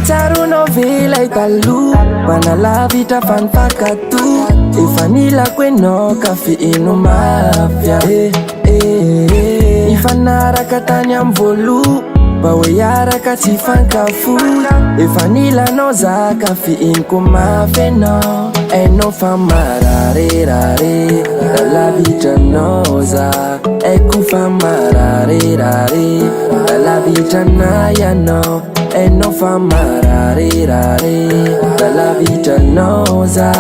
Matsaro novela italo Manalavitra fanfakatu Efa nilako enao kafe eno mafia Ifanaraka tany am volo Mba hoe iaraka tsy fankafo Efa nilanao za kafe eniko mafy enao Enao fa mararerare Lalavitranao za Eko fa mararerare Lalavitranay ianao Enao fa mararerare Lalavitranao za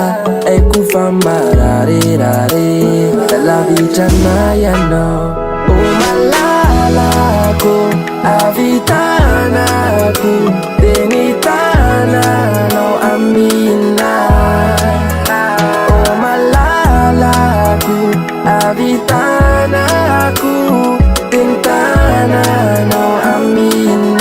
Eko fa mararerare Lalavitranay ianao O malalako Avitanako Tenitananao aminay O malalako Avitanako Tenitananao aminay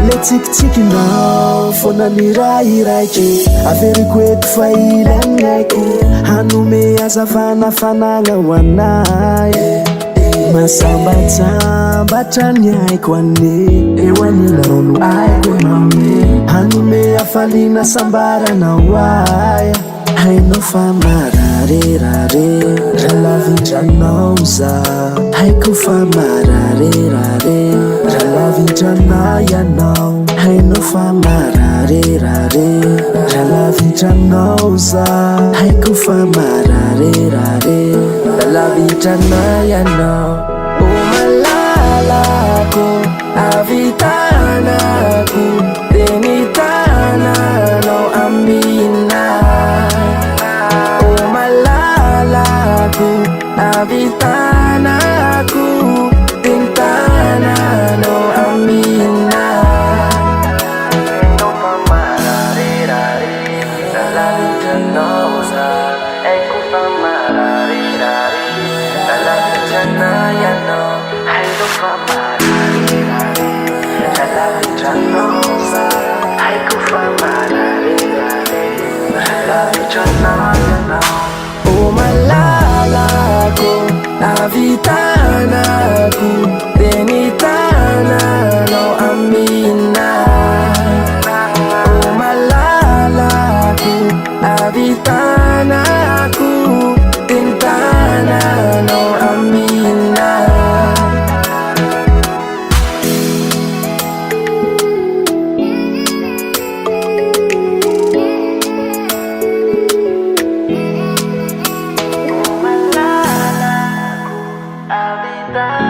Le tsikitsikinao Fona nirairaiky Averiko eto fa ilagnaiky Hanome azavana fanagna ho anay Masambatsambatra ny haiko ane Eo anila no aiko mame Hanome afalina sambarana hoaya Hainao fa mararerare Ralavitranao za Haiko fa mararerare Ralavitranao ianao Hainao fa mararerare Ralavitranao za Haiko fa mararerare Lalavitranay ianao O malalako Avitanako Tenitananao aminay O malalako Avitanako Tenitananao aminay Enao fa mararerare Lalavitranao za Eko fa mararerare Lalavitranay ianao Hainao fa mararerare Lalavitranao za Haiko fa mararerare Lalavitranay ianao O malalako Avitanako Tenitananao aminay O malalako Avitanako Tenitananao aminay O malalako Avitanako